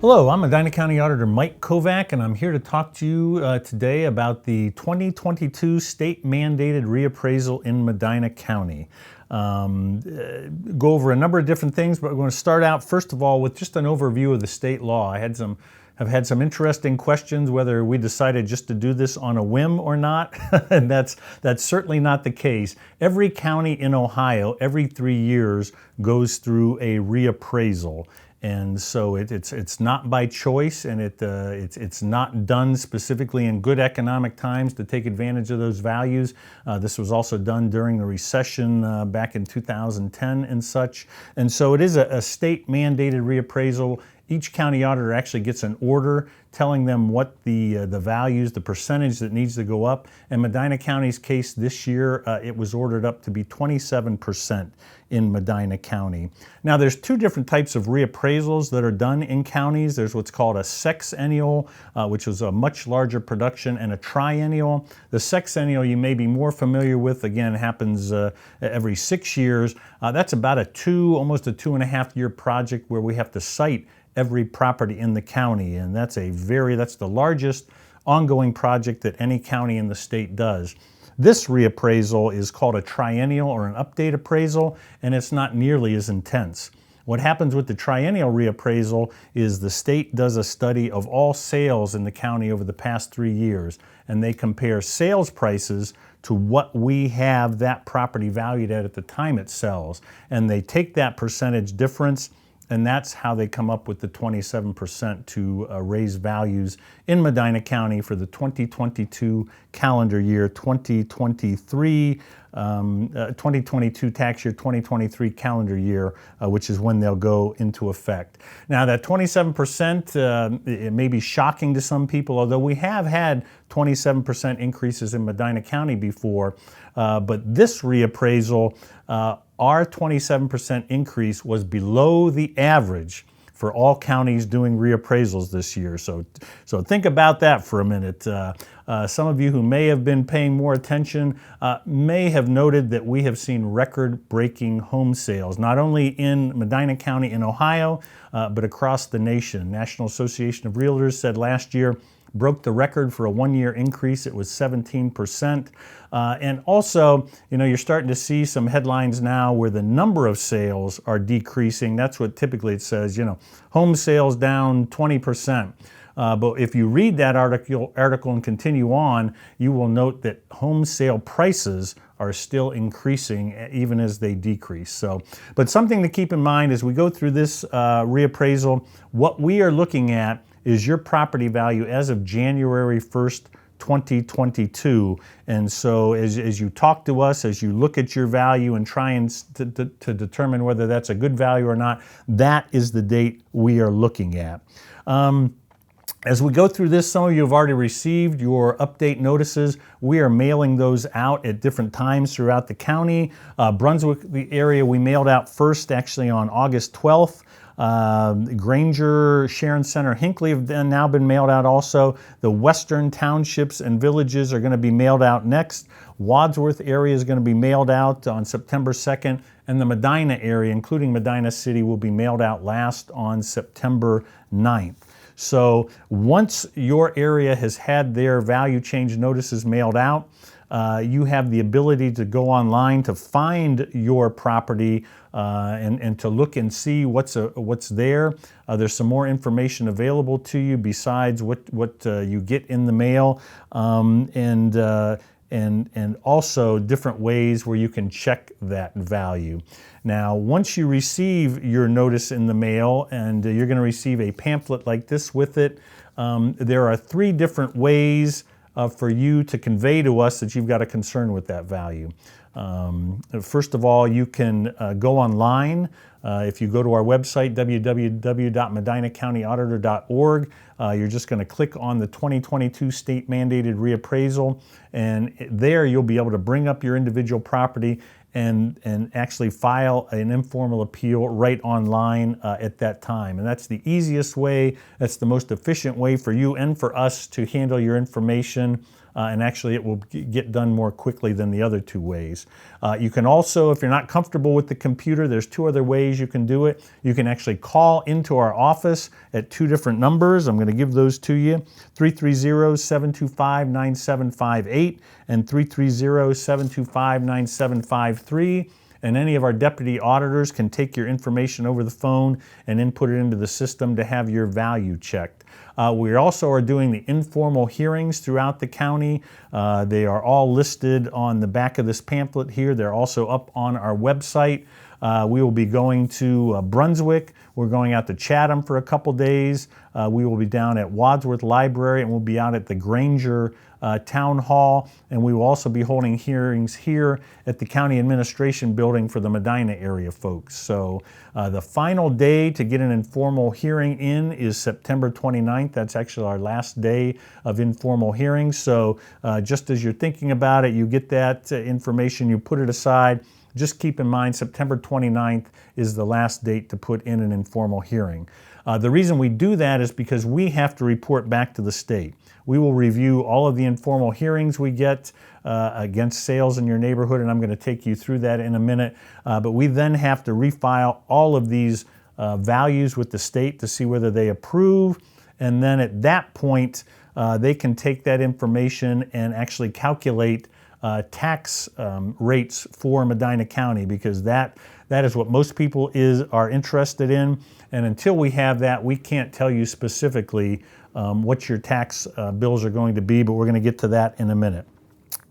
Hello, I'm Medina County Auditor Mike Kovack, and I'm here to talk to you today about the 2022 state-mandated reappraisal in Medina County. Go over a number of different things, but we're going to start out, first of all, with just an overview of the state law. Have had some interesting questions whether we decided just to do this on a whim or not, and that's certainly not the case. Every county in Ohio, every 3 years, goes through a reappraisal. And so it's not by choice, and it's not done specifically in good economic times to take advantage of those values. This was also done during the recession back in 2010 and such. And so it is a state-mandated reappraisal. Each county auditor actually gets an order telling them what the values, the percentage that needs to go up. In Medina County's case this year, it was ordered up to be 27% in Medina County. Now, there's two different types of reappraisals that are done in counties. There's what's called a sexennial, which is a much larger production, and a triennial. The sexennial you may be more familiar with. Again, happens every 6 years. That's about almost a 2.5-year project where we have to cite every property in the county, and that's the largest ongoing project that any county in the state does. This reappraisal is called a triennial or an update appraisal, and it's not nearly as intense. What happens with the triennial reappraisal is the state does a study of all sales in the county over the past 3 years, and they compare sales prices to what we have that property valued at the time it sells, and they take that percentage difference, and that's how they come up with the 27% to raise values in Medina County for the 2022 calendar year, 2022 tax year, 2023 calendar year, which is when they'll go into effect. Now, that 27%, it may be shocking to some people, although we have had 27% increases in Medina County before, but this reappraisal, our 27% increase was below the average for all counties doing reappraisals this year. So think about that for a minute. Some of you who may have been paying more attention may have noted that we have seen record-breaking home sales, not only in Medina County in Ohio, but across the nation. National Association of Realtors said last year broke the record for a 1-year increase. It was 17%. And also, you're starting to see some headlines now where the number of sales are decreasing. That's what typically it says, home sales down 20%. But if you read that article and continue on, you will note that home sale prices are still increasing even as they decrease. But something to keep in mind as we go through this reappraisal, what we are looking at is your property value as of January 1st, 2022. And so as you talk to us, as you look at your value and try to determine whether that's a good value or not, that is the date we are looking at. As we go through this, some of you have already received your update notices. We are mailing those out at different times throughout the county. Brunswick, the area, we mailed out first actually on August 12th. Granger, Sharon Center, Hinckley have now been mailed out also. The western townships and villages are going to be mailed out next. Wadsworth area is going to be mailed out on September 2nd, and the Medina area, including Medina City, will be mailed out last on September 9th. So once your area has had their value change notices mailed out, you have the ability to go online to find your property and to look and see what's there. There's some more information available to you besides what you get in the mail, and also different ways where you can check that value. Now, once you receive your notice in the mail, and you're going to receive a pamphlet like this with it, there are 3 different ways for you to convey to us that you've got a concern with that value. First of all, you can go online. If you go to our website, www.medinacountyauditor.org, you're just going to click on the 2022 state-mandated reappraisal, and there you'll be able to bring up your individual property and actually file an informal appeal right online at that time. And that's the easiest way, that's the most efficient way for you and for us to handle your information and actually it will get done more quickly than the other two ways. You can also, if you're not comfortable with the computer, there's two other ways you can do it. You can actually call into our office at two different numbers. I'm going to give those to you, 330-725-9758 and 330-725-9753. And any of our deputy auditors can take your information over the phone and input it into the system to have your value checked. We also are doing the informal hearings throughout the county. They are all listed on the back of this pamphlet here. They're also up on our website. We will be going to Brunswick. We're going out to Chatham for a couple days. We will be down at Wadsworth Library, and we'll be out at the Granger Town Hall, and we will also be holding hearings here at the County Administration Building for the Medina area folks. So the final day to get an informal hearing in is September 29th. That's actually our last day of informal hearings. So just as you're thinking about it, you get that information, you put it aside. Just keep in mind September 29th is the last date to put in an informal hearing. The reason we do that is because we have to report back to the state. We will review all of the informal hearings we get against sales in your neighborhood, and I'm going to take you through that in a minute. But we then have to refile all of these values with the state to see whether they approve, and then at that point, they can take that information and actually calculate tax rates for Medina County, because that is what most people are interested in. And until we have that, we can't tell you specifically what your tax bills are going to be, but we're going to get to that in a minute.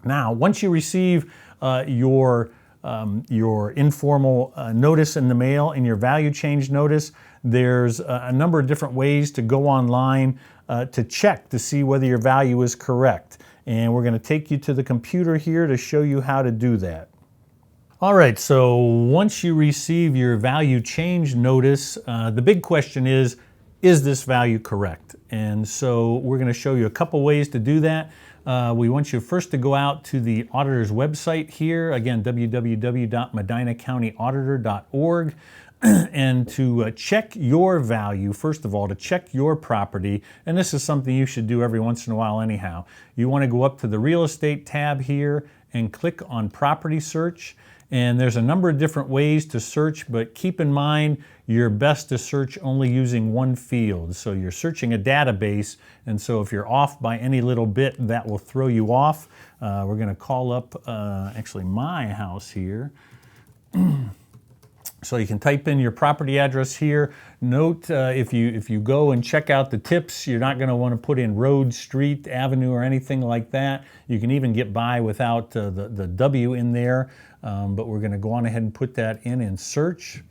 Now, once you receive your informal notice in the mail and your value change notice, there's a number of different ways to go online to check to see whether your value is correct. And we're going to take you to the computer here to show you how to do that. All right, so once you receive your value change notice, the big question is this value correct? And so we're going to show you a couple ways to do that. We want you first to go out to the auditor's website here, again, www.medinacountyauditor.org, and to check your value, first of all, to check your property. And this is something you should do every once in a while anyhow. You want to go up to the real estate tab here and click on property search. And there's a number of different ways to search, but keep in mind you're best to search only using one field. So you're searching a database, and so if you're off by any little bit, that will throw you off. We're going to call up actually my house here. So you can type in your property address here. Note if you go and check out the tips, you're not going to want to put in road, street, avenue, or anything like that. You can even get by without the W in there, but we're going to go on ahead and put that in search.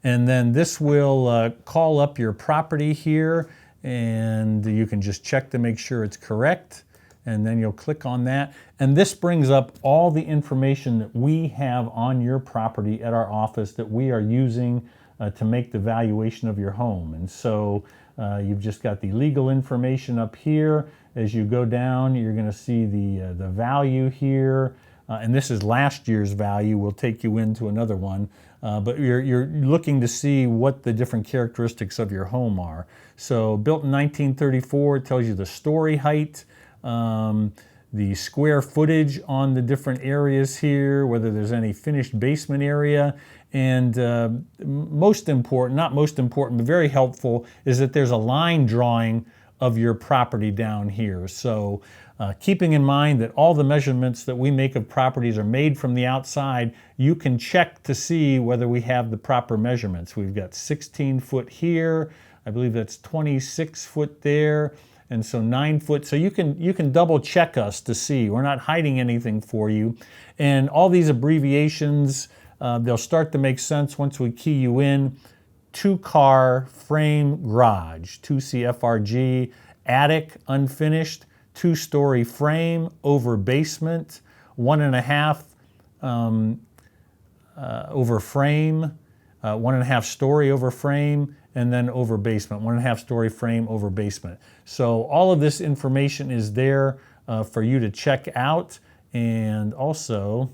And then this will call up your property here, and you can just check to make sure it's correct. And then you'll click on that. And this brings up all the information that we have on your property at our office that we are using to make the valuation of your home. And so you've just got the legal information up here. As you go down, you're going to see the value here. And this is last year's value. We'll take you into another one. But you're looking to see what the different characteristics of your home are. So built in 1934, it tells you the story height, the square footage on the different areas here, whether there's any finished basement area, and most important, not most important, but very helpful, is that there's a line drawing of your property down here. So keeping in mind that all the measurements that we make of properties are made from the outside, you can check to see whether we have the proper measurements. We've got 16 foot here, I believe that's 26 foot there, and so 9 foot. So you can double check us to see. We're not hiding anything for you. And all these abbreviations, they'll start to make sense once we key you in. 2-car frame garage, 2CFRG, attic unfinished, 2-story frame over basement, 1.5 over frame, 1.5 story over frame, and then over basement, 1.5 story frame over basement. So all of this information is there for you to check out, and also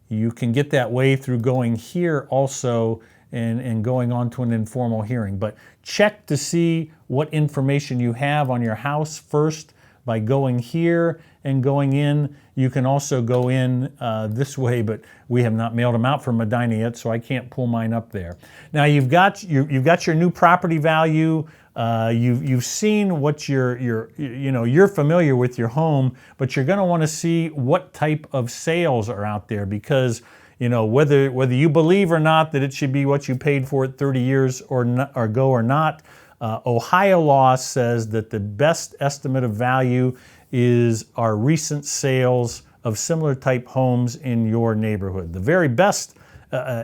you can get that way through going here also and going on to an informal hearing. But check to see what information you have on your house first by going here and going in. You can also go in this way, but we have not mailed them out from Medina yet, so I can't pull mine up there. Now you've got your new property value. You've seen what you're familiar with your home, but you're going to want to see what type of sales are out there, because whether you believe or not that it should be what you paid for it 30 years ago or not, Ohio law says that the best estimate of value is our recent sales of similar type homes in your neighborhood. The very best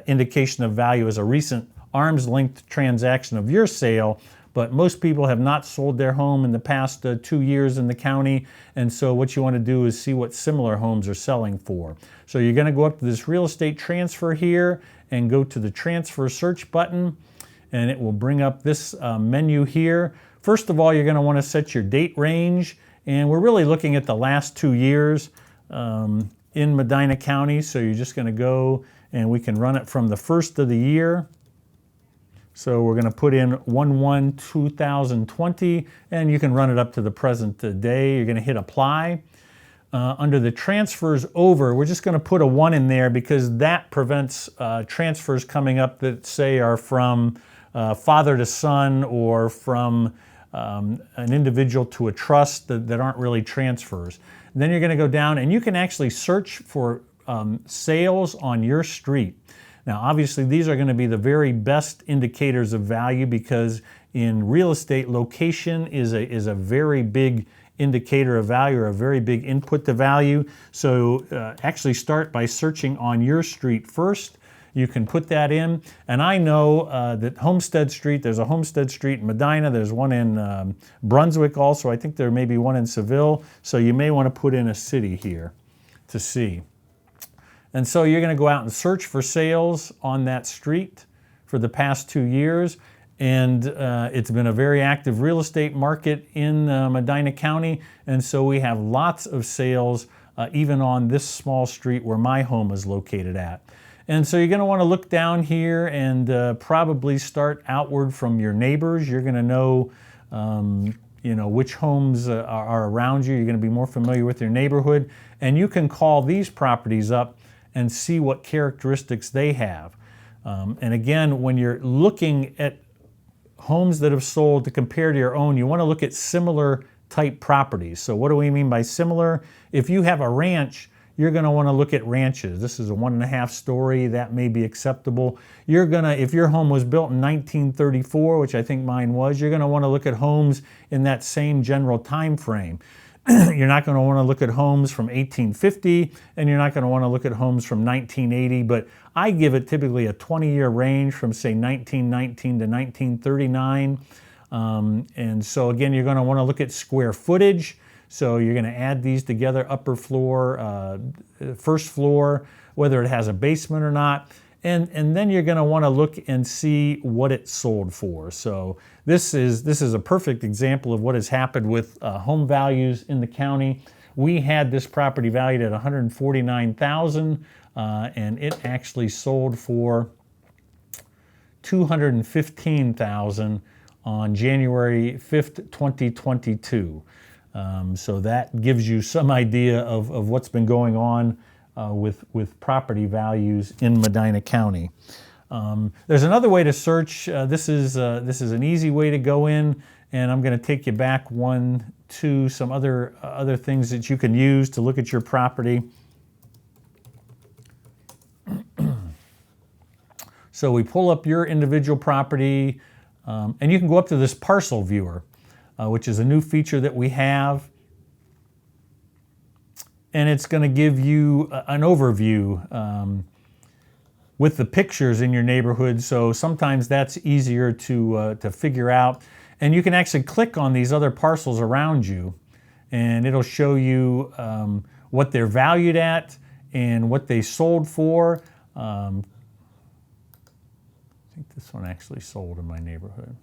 indication of value is a recent arm's length transaction of your sale, but most people have not sold their home in the past 2 years in the county, and so what you want to do is see what similar homes are selling for. So you're going to go up to this real estate transfer here and go to the transfer search button, and it will bring up this menu here. First of all, you're going to want to set your date range, and we're really looking at the last 2 years in Medina County, so you're just going to go and we can run it from the first of the year. So we're going to put in 1/1/2020, and you can run it up to the present day. You're going to hit apply. Under the transfers over, we're just going to put a 1 in there because that prevents transfers coming up that say are from father to son or from an individual to a trust that aren't really transfers. And then you're going to go down and you can actually search for sales on your street. Now, obviously, these are going to be the very best indicators of value, because in real estate, location is a very big indicator of value, or a very big input to value. So actually start by searching on your street first. You can put that in. And I know that Homestead Street, there's a Homestead Street in Medina. There's one in Brunswick also. I think there may be one in Seville. So you may want to put in a city here to see. And so you're going to go out and search for sales on that street for the past 2 years. And it's been a very active real estate market in Medina County. And so we have lots of sales even on this small street where my home is located at. And so you're going to want to look down here and probably start outward from your neighbors. You're going to know which homes are around you. You're going to be more familiar with your neighborhood. And you can call these properties up and see what characteristics they have. And again, when you're looking at homes that have sold to compare to your own, you want to look at similar type properties. So what do we mean by similar? If you have a ranch, you're going to want to look at ranches. This is a 1.5 story, that may be acceptable. You're going to, if your home was built in 1934, which I think mine was, you're going to want to look at homes in that same general time frame. You're not going to want to look at homes from 1850, and you're not going to want to look at homes from 1980, but I give it typically a 20-year range from, say, 1919 to 1939. And so again, you're going to want to look at square footage. So you're going to add these together, upper floor, first floor, whether it has a basement or not. And then you're going to want to look and see what it sold for. So this is a perfect example of what has happened with home values in the county. We had this property valued at $149,000, and it actually sold for $215,000 on January 5th, 2022. So that gives you some idea of what's been going on with property values in Medina County. There's another way to search. This is an easy way to go in, and I'm going to take you back to some other things that you can use to look at your property. So we pull up your individual property, and you can go up to this Parcel Viewer, which is a new feature that we have. And it's going to give you an overview with the pictures in your neighborhood. So sometimes that's easier to figure out. And you can actually click on these other parcels around you, and it'll show you what they're valued at and what they sold for. I think this one actually sold in my neighborhood.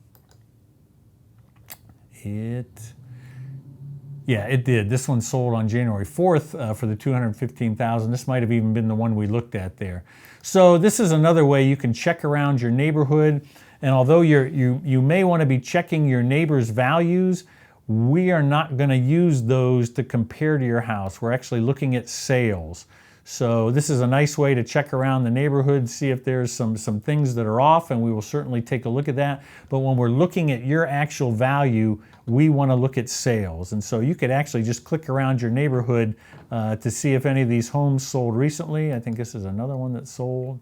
Yeah, it did. This one sold on January 4th for the $215,000. This might have even been the one we looked at there. So this is another way you can check around your neighborhood. And although you may want to be checking your neighbor's values, we are not going to use those to compare to your house. We're actually looking at sales. So this is a nice way to check around the neighborhood, see if there's some things that are off, and we will certainly take a look at that. But when we're looking at your actual value, we want to look at sales. And so you could actually just click around your neighborhood to see if any of these homes sold recently. I think this is another one that sold.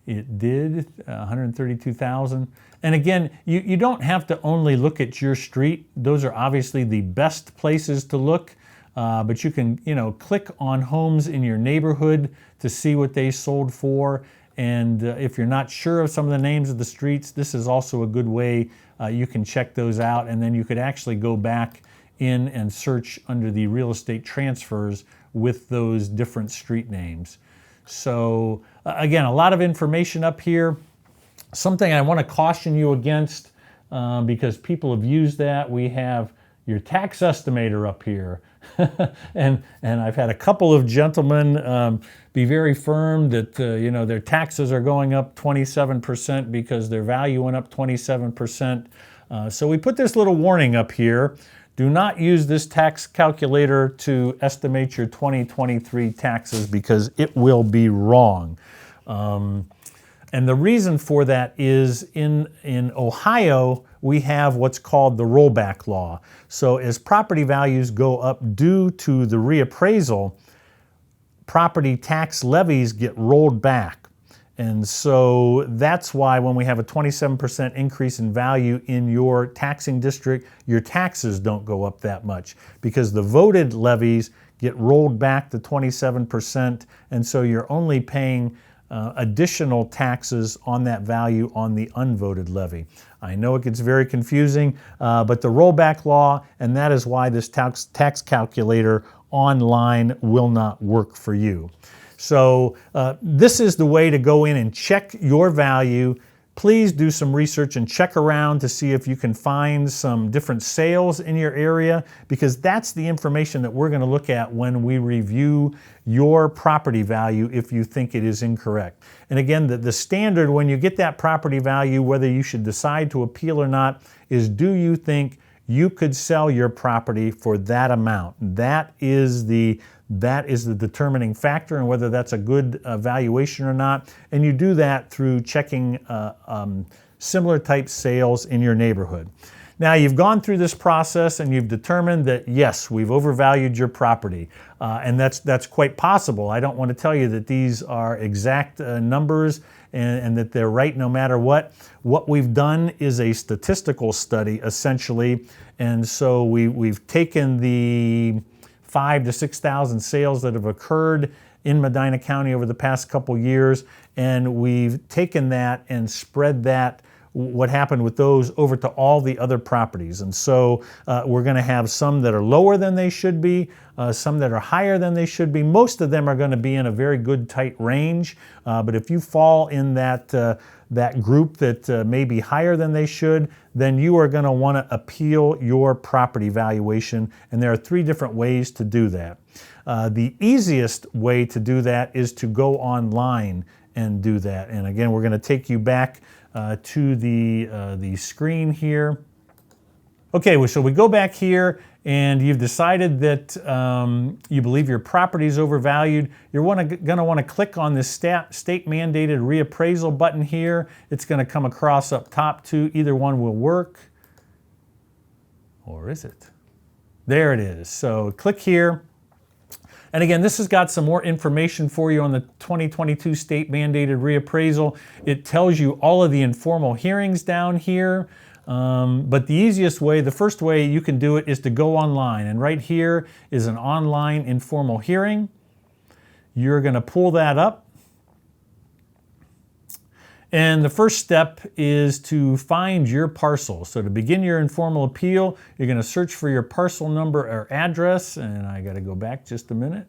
It did, 132,000. And again, you don't have to only look at your street. Those are obviously the best places to look. But you can, click on homes in your neighborhood to see what they sold for. And if you're not sure of some of the names of the streets, this is also a good way you can check those out. And then you could actually go back in and search under the real estate transfers with those different street names. So again, a lot of information up here. Something I want to caution you against because people have used that. We have your tax estimator up here. and I've had a couple of gentlemen be very firm that their taxes are going up 27% because their value went up 27%. So we put this little warning up here. Do not use this tax calculator to estimate your 2023 taxes because it will be wrong. And the reason for that is in Ohio, we have what's called the rollback law. So as property values go up due to the reappraisal, property tax levies get rolled back. And so that's why when we have a 27% increase in value in your taxing district, your taxes don't go up that much because the voted levies get rolled back to 27%. And so you're only paying additional taxes on that value on the unvoted levy. I know it gets very confusing, but the rollback law, and that is why this tax calculator online will not work for you. So this is the way to go in and check your value. Please do some research and check around to see if you can find some different sales in your area, because that's the information that we're going to look at when we review your property value if you think it is incorrect. And again, the standard when you get that property value, whether you should decide to appeal or not, is do you think you could sell your property for that amount? That is the determining factor and whether that's a good valuation or not. And you do that through checking similar type sales in your neighborhood. Now you've gone through this process and you've determined that yes, we've overvalued your property. And that's quite possible. I don't want to tell you that these are exact numbers and that they're right no matter what. What we've done is a statistical study essentially. And so we've taken the 5,000 to 6,000 sales that have occurred in Medina County over the past couple years, and we've taken that and spread that, what happened with those, over to all the other properties. And so we're going to have some that are lower than they should be, some that are higher than they should be. Most of them are going to be in a very good tight range, but if you fall in that group that may be higher than they should, then you are going to want to appeal your property valuation. And there are 3 different ways to do that. The easiest way to do that is to go online and do that. And again, we're going to take you back to the screen here. Okay, so we go back here and you've decided that you believe your property is overvalued. You're going to want to click on this state-mandated reappraisal button here. It's going to come across up top too. Either one will work. Or is it? There it is. So click here. And again, this has got some more information for you on the 2022 state-mandated reappraisal. It tells you all of the informal hearings down here. But the easiest way, the first way you can do it is to go online. And right here is an online informal hearing. You're going to pull that up. And the first step is to find your parcel. So to begin your informal appeal, you're going to search for your parcel number or address. And I got to go back just a minute.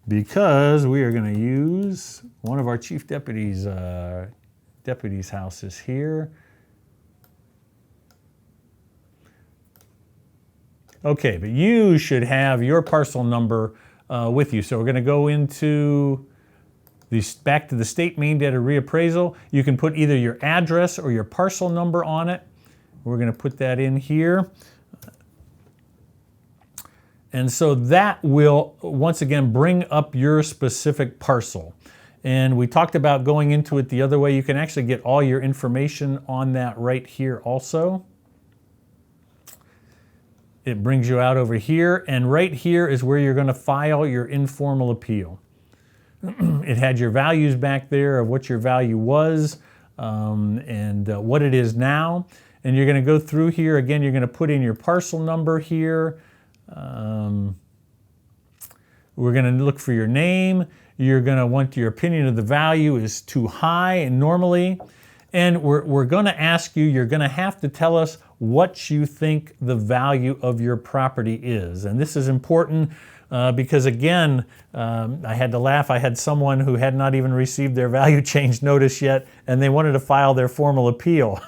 Because we are going to use one of our chief deputies' houses here. Okay, but you should have your parcel number with you. So we're going to go into back to the state mandated reappraisal. You can put either your address or your parcel number on it. We're going to put that in here. And so that will, once again, bring up your specific parcel. And we talked about going into it the other way. You can actually get all your information on that right here also. It brings you out over here, and right here is where you're going to file your informal appeal. It had your values back there of what your value was and what it is now. And you're going to go through here. Again, you're going to put in your parcel number here. We're going to look for your name. You're going to want your opinion of the value is too high and normally. And we're going to ask you, you're going to have to tell us what you think the value of your property is. And this is important because, again, I had to laugh. I had someone who had not even received their value change notice yet, and they wanted to file their formal appeal.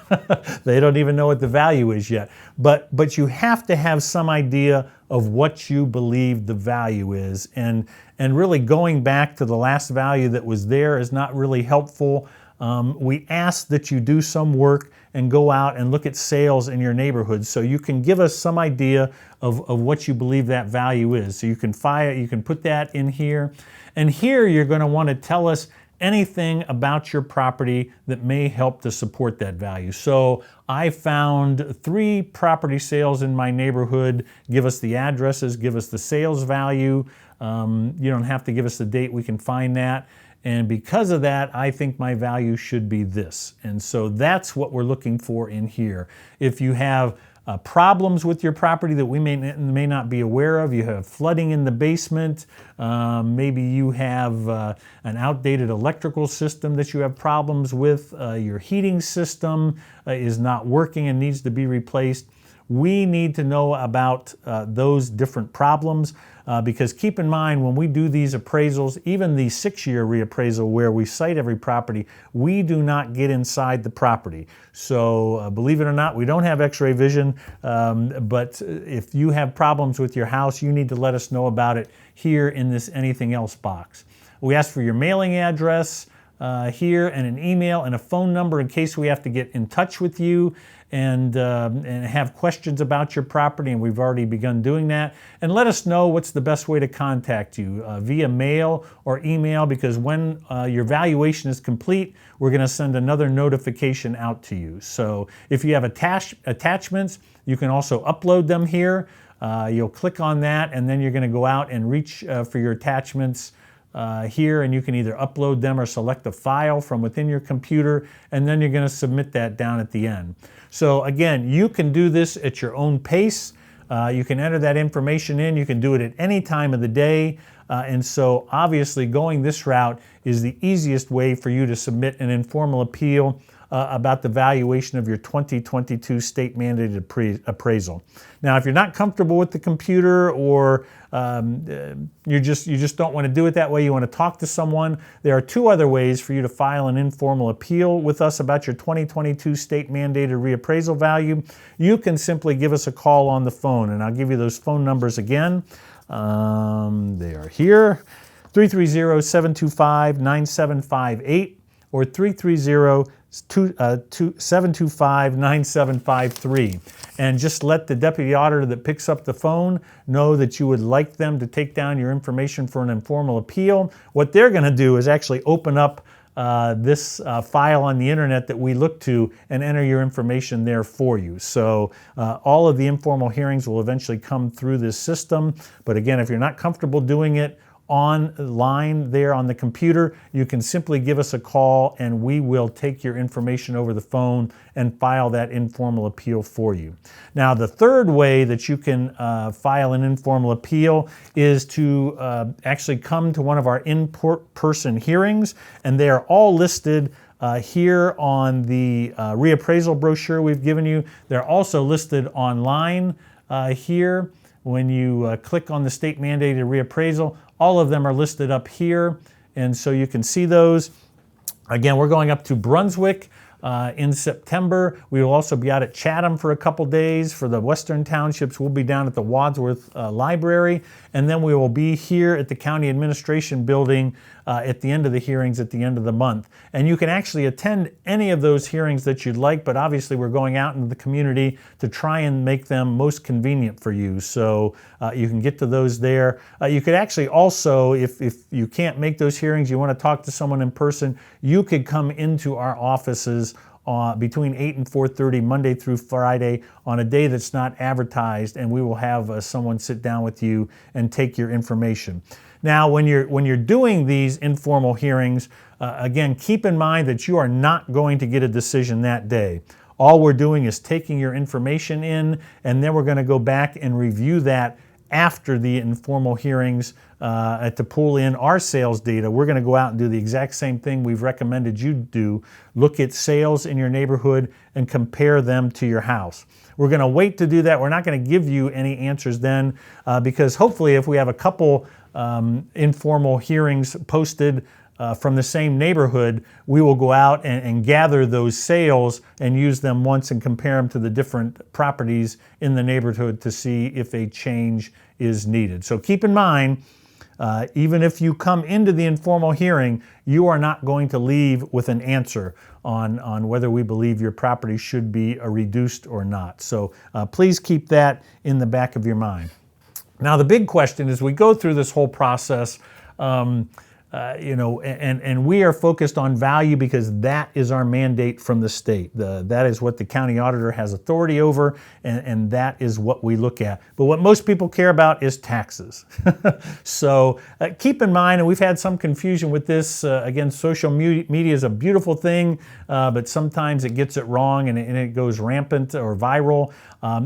They don't even know what the value is yet. But you have to have some idea of what you believe the value is. And really going back to the last value that was there is not really helpful. We ask that you do some work and go out and look at sales in your neighborhood so you can give us some idea of what you believe that value is. So you can put that in here. And here you're going to want to tell us anything about your property that may help to support that value. So I found 3 property sales in my neighborhood. Give us the addresses, give us the sales value. You don't have to give us the date, we can find that. And because of that, I think my value should be this. And so that's what we're looking for in here. If you have problems with your property that we may not be aware of, you have flooding in the basement, maybe you have an outdated electrical system that you have problems with, your heating system is not working and needs to be replaced. We need to know about those different problems because keep in mind when we do these appraisals, even the 6-year reappraisal where we cite every property, we do not get inside the property. So believe it or not, we don't have x-ray vision, but if you have problems with your house, you need to let us know about it here in this anything else box. We ask for your mailing address here and an email and a phone number in case we have to get in touch with you and have questions about your property, and we've already begun doing that. And let us know what's the best way to contact you, via mail or email, because when your valuation is complete, we're going to send another notification out to you. So if you have attachments, you can also upload them here. You'll click on that, and then you're going to go out and reach for your attachments here, and you can either upload them or select a file from within your computer, and then you're going to submit that down at the end. So again, you can do this at your own pace. You can enter that information in. You can do it at any time of the day. And so obviously going this route is the easiest way for you to submit an informal appeal about the valuation of your 2022 state mandated appraisal. Now, if you're not comfortable with the computer or you just don't want to do it that way, you want to talk to someone, there are 2 other ways for you to file an informal appeal with us about your 2022 state mandated reappraisal value. You can simply give us a call on the phone, and I'll give you those phone numbers again. They are here, 330-725-9758 or 330-725-9753. And just let the deputy auditor that picks up the phone know that you would like them to take down your information for an informal appeal. What they're going to do is actually open up this file on the internet that we look to and enter your information there for you. So all of the informal hearings will eventually come through this system. But again, if you're not comfortable doing it online there on the computer, you can simply give us a call and we will take your information over the phone and file that informal appeal for you. Now, the third way that you can file an informal appeal is to actually come to one of our in-person hearings, and they are all listed here on the reappraisal brochure we've given you. They're also listed online here. When you click on the state mandated reappraisal, all of them are listed up here, and so you can see those. Again, we're going up to Brunswick in September. We will also be out at Chatham for a couple days. For the Western Townships, we'll be down at the Wadsworth Library, and then we will be here at the County Administration Building at the end of the hearings at the end of the month. And you can actually attend any of those hearings that you'd like, but obviously we're going out into the community to try and make them most convenient for you. So you can get to those there. You could actually also, if you can't make those hearings, you want to talk to someone in person, you could come into our offices between 8 and 4:30 Monday through Friday on a day that's not advertised, and we will have someone sit down with you and take your information. Now, when you're doing these informal hearings, again, keep in mind that you are not going to get a decision that day. All we're doing is taking your information in, and then we're going to go back and review that after the informal hearings to pull in our sales data. We're going to go out and do the exact same thing we've recommended you do. Look at sales in your neighborhood and compare them to your house. We're going to wait to do that. We're not going to give you any answers then because hopefully if we have a couple informal hearings posted from the same neighborhood, we will go out and gather those sales and use them once and compare them to the different properties in the neighborhood to see if a change is needed. So keep in mind, even if you come into the informal hearing, you are not going to leave with an answer on whether we believe your property should be reduced or not. So please keep that in the back of your mind. Now, the big question is we go through this whole process, and we are focused on value because that is our mandate from the state. That is what the county auditor has authority over, and that is what we look at. But what most people care about is taxes. So keep in mind, and we've had some confusion with this, again, social media is a beautiful thing, but sometimes it gets it wrong and it goes rampant or viral.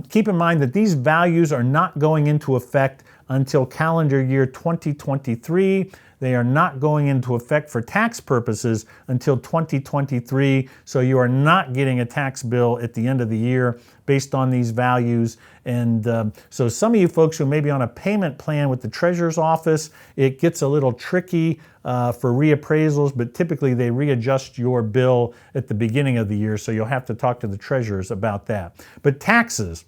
Keep in mind that these values are not going into effect until calendar year 2023. They are not going into effect for tax purposes until 2023, so you are not getting a tax bill at the end of the year based on these values. And so some of you folks who may be on a payment plan with the Treasurer's Office, it gets a little tricky for reappraisals, but typically they readjust your bill at the beginning of the year, so you'll have to talk to the treasurers about that. But taxes,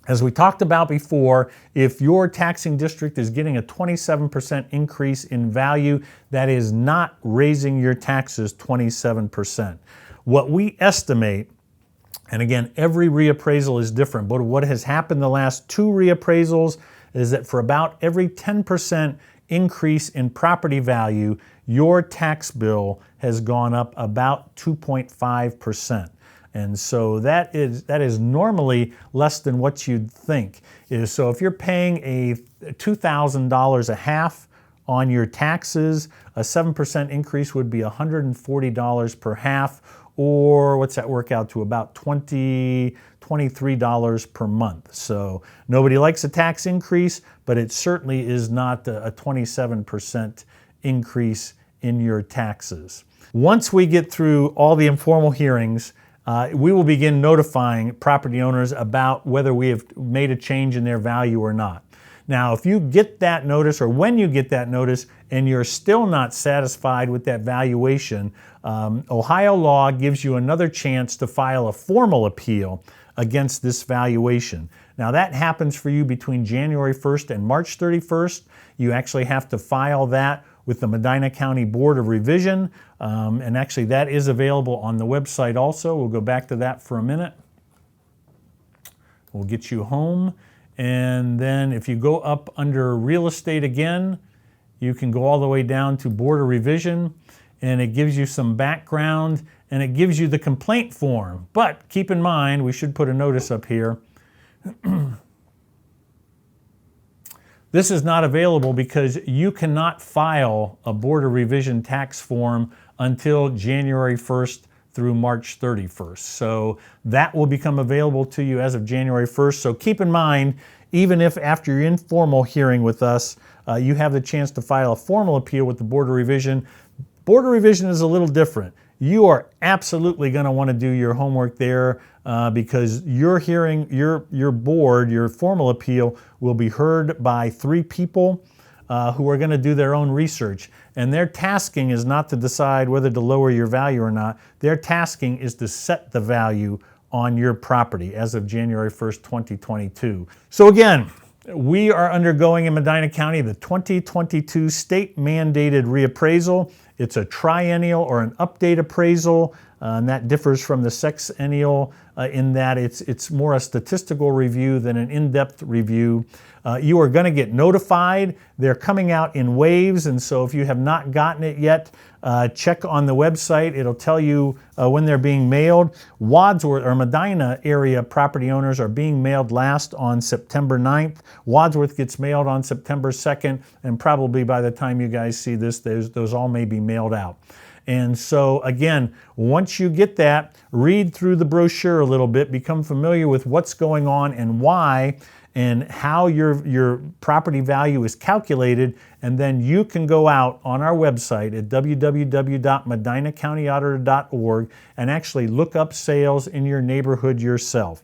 as we talked about before, if your taxing district is getting a 27% increase in value, that is not raising your taxes 27%. What we estimate, and again, every reappraisal is different, but what has happened the last 2 reappraisals is that for about every 10% increase in property value, your tax bill has gone up about 2.5%. And so that is normally less than what you'd think. So if you're paying a $2,000 a half on your taxes, a 7% increase would be $140 per half, or what's that work out to? About $23 per month. So nobody likes a tax increase, but it certainly is not a 27% increase in your taxes. Once we get through all the informal hearings, we will begin notifying property owners about whether we have made a change in their value or not. Now, if you get that notice, or when you get that notice, and you're still not satisfied with that valuation, Ohio law gives you another chance to file a formal appeal against this valuation. Now, that happens for you between January 1st and March 31st. You actually have to file that with the Medina County Board of Revision, and actually that is available on the website also. We'll go back to that for a minute. We'll get you home, and then if you go up under Real Estate again, you can go all the way down to Board of Revision, and it gives you some background, and it gives you the complaint form. But keep in mind, we should put a notice up here. This is not available because you cannot file a Board of Revision tax form until January 1st through March 31st. So that will become available to you as of January 1st. So keep in mind, even if after your informal hearing with us, you have the chance to file a formal appeal with the Board of Revision. Board of Revision is a little different. You are absolutely going to want to do your homework there because your hearing, your board, your formal appeal will be heard by 3 people. who are going to do their own research. And their tasking is not to decide whether to lower your value or not. Their tasking is to set the value on your property as of January 1st, 2022. So again, we are undergoing in Medina County the 2022 state mandated reappraisal. It's a triennial or an update appraisal, and that differs from the sexennial in that it's more a statistical review than an in-depth review. You are going to get notified. They're coming out in waves, and so if you have not gotten it yet, check on the website. It'll tell you when they're being mailed. Wadsworth or Medina area property owners are being mailed last on September 9th. Wadsworth gets mailed on September 2nd, and probably by the time you guys see this, those all may be mailed out. And so again, once you get that, read through the brochure a little bit, become familiar with what's going on and why, and how your property value is calculated, and then you can go out on our website at www.medinacountyauditor.org and actually look up sales in your neighborhood yourself.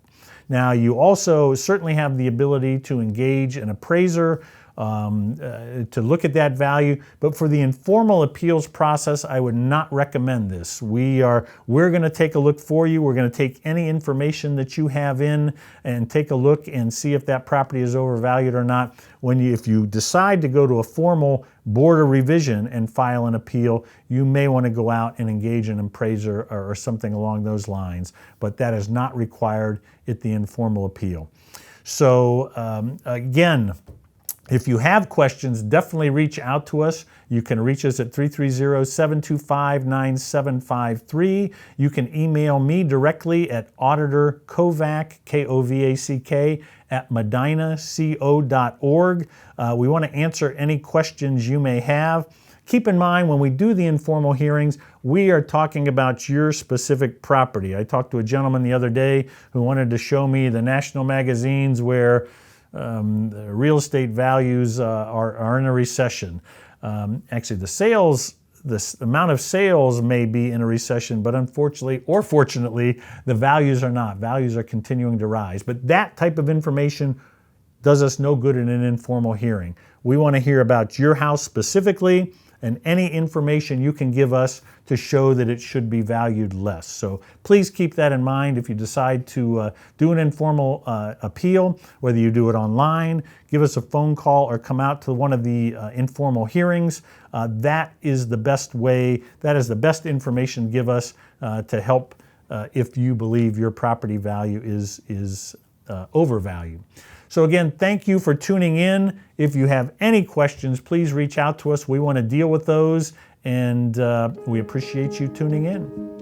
Now, you also certainly have the ability to engage an appraiser to look at that value, but for the informal appeals process, I would not recommend this. We're going to take a look for you. We're going to take any information that you have in and take a look and see if that property is overvalued or not. If you decide to go to a formal board of revision and file an appeal, you may want to go out and engage an appraiser or something along those lines, but that is not required at the informal appeal. So again, if you have questions, definitely reach out to us. You can reach us at 330-725-9753. You can email me directly at Auditor Kovack, Kovack, at medinaco.org. We want to answer any questions you may have. Keep in mind, when we do the informal hearings, we are talking about your specific property. I talked to a gentleman the other day who wanted to show me the national magazines where real estate values are in a recession. Actually, the amount of sales may be in a recession, but unfortunately or fortunately, the values are not. Values are continuing to rise. But that type of information does us no good in an informal hearing. We want to hear about your house specifically and any information you can give us to show that it should be valued less. So please keep that in mind if you decide to do an informal appeal, whether you do it online, give us a phone call, or come out to one of the informal hearings. That is the best way, that is the best information to give us to help if you believe your property value is overvalued. So again, thank you for tuning in. If you have any questions, please reach out to us. We want to deal with those, and we appreciate you tuning in.